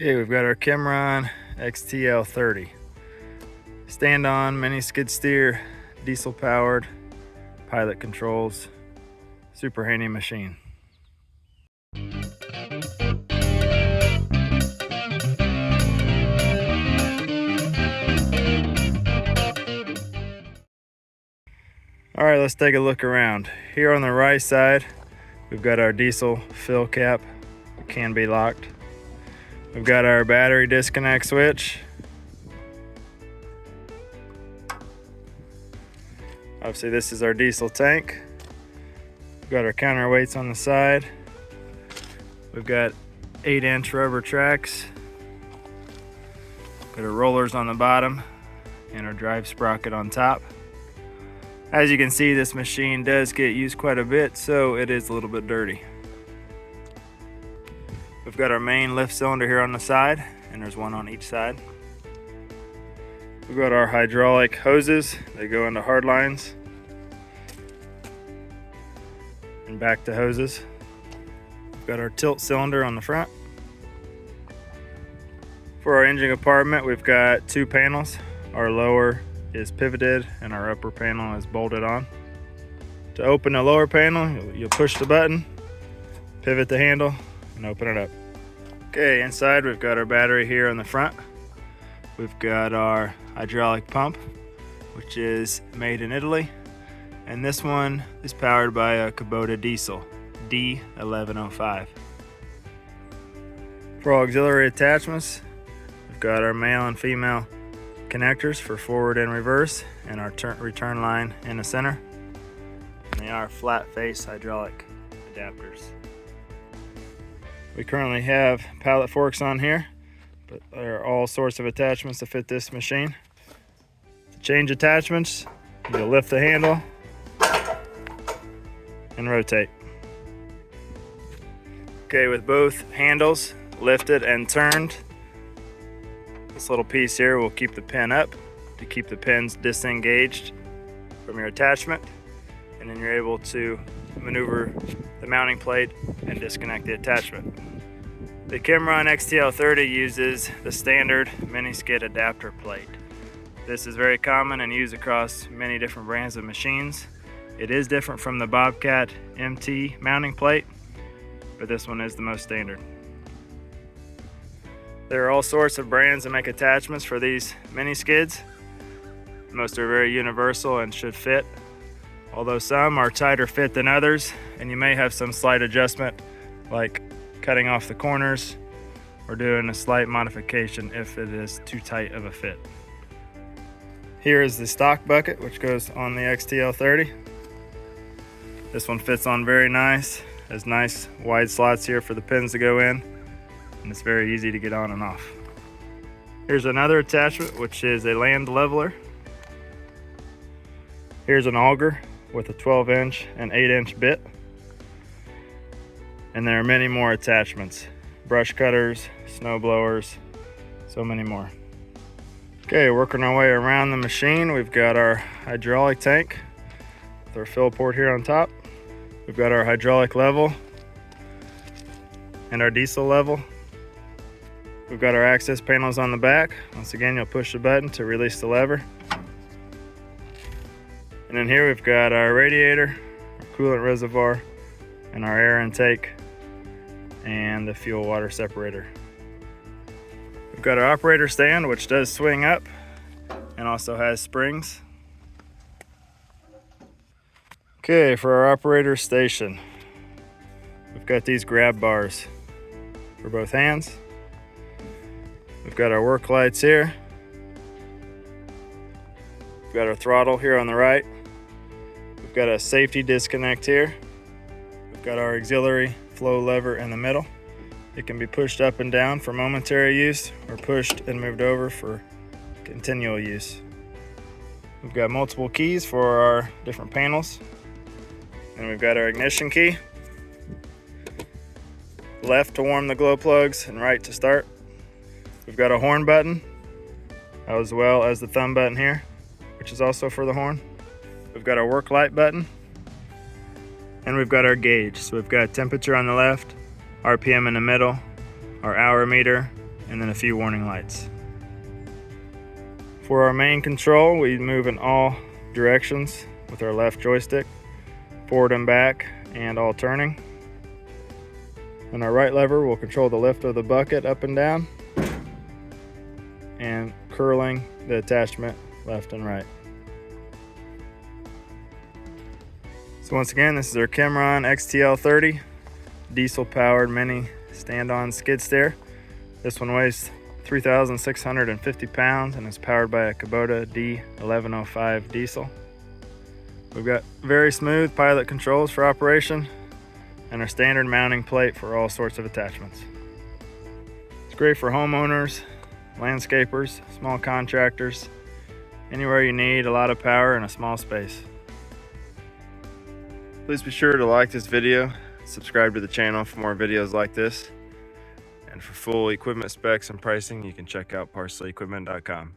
Okay, we've got our KYMRON XTL30. Stand-on, mini skid steer, diesel powered, pilot controls, super handy machine. All right, let's take a look around. Here on the right side, we've got our diesel fill cap. It can be locked. We've got our battery disconnect switch. Obviously, this is our diesel tank. We've got our counterweights on the side. We've got 8-inch rubber tracks. Got our rollers on the bottom and our drive sprocket on top. As you can see, this machine does get used quite a bit, so it is a little bit dirty. We've got our main lift cylinder here on the side, and there's one on each side. We've got our hydraulic hoses. They go into hard lines and back to hoses. We've got our tilt cylinder on the front. For our engine compartment, we've got 2 panels. Our lower is pivoted and our upper panel is bolted on. To open the lower panel, you'll push the button, pivot the handle, and open it up. Okay, inside we've got our battery here on the front. We've got our hydraulic pump, which is made in Italy, and this one is powered by a Kubota diesel D1105. For auxiliary attachments, we've got our male and female connectors for forward and reverse, and our return line in the center. And they are flat face hydraulic adapters. We currently have pallet forks on here, but there are all sorts of attachments to fit this machine. To change attachments, you'll lift the handle and rotate. Okay, with both handles lifted and turned, this little piece here will keep the pin up to keep the pins disengaged from your attachment, and then you're able to maneuver the mounting plate and disconnect the attachment. The KYMRON XTL30 uses the standard mini skid adapter plate. This is very common and used across many different brands of machines. It is different from the Bobcat MT mounting plate, but this one is the most standard. There are all sorts of brands that make attachments for these mini skids. Most are very universal and should fit, although some are tighter fit than others, and you may have some slight adjustment, like cutting off the corners or doing a slight modification if it is too tight of a fit. Here is the stock bucket, which goes on the XTL30. This one fits on very nice. Has nice wide slots here for the pins to go in, and it's very easy to get on and off. Here's another attachment, which is a land leveler. Here's an auger with a 12-inch and 8-inch bit. And there are many more attachments. Brush cutters, snow blowers, so many more. Okay, working our way around the machine, we've got our hydraulic tank with our fill port here on top. We've got our hydraulic level and our diesel level. We've got our access panels on the back. Once again, you'll push the button to release the lever. And then here we've got our radiator, our coolant reservoir, and our air intake, and the fuel water separator. We've got our operator stand, which does swing up and also has springs. Okay, for our operator station, we've got these grab bars for both hands. We've got our work lights here. We've got our throttle here on the right. We've got a safety disconnect here. We've got our auxiliary flow lever in the middle. It can be pushed up and down for momentary use or pushed and moved over for continual use. We've got multiple keys for our different panels. And we've got our ignition key. Left to warm the glow plugs and right to start. We've got a horn button, as well as the thumb button here, which is also for the horn. We've got our work light button, and we've got our gauge. So we've got temperature on the left, RPM in the middle, our hour meter, and then a few warning lights. For our main control, we move in all directions with our left joystick, forward and back, and all turning. And our right lever will control the lift of the bucket up and down, and curling the attachment left and right. So once again, this is our KYMRON XTL30 diesel powered mini stand-on skid steer. This one weighs 3,650 pounds and is powered by a Kubota D1105 diesel. We've got very smooth pilot controls for operation and our standard mounting plate for all sorts of attachments. It's great for homeowners, landscapers, small contractors, anywhere you need a lot of power in a small space. Please be sure to like this video, subscribe to the channel for more videos like this. And for full equipment specs and pricing, you can check out parsley equipment.com.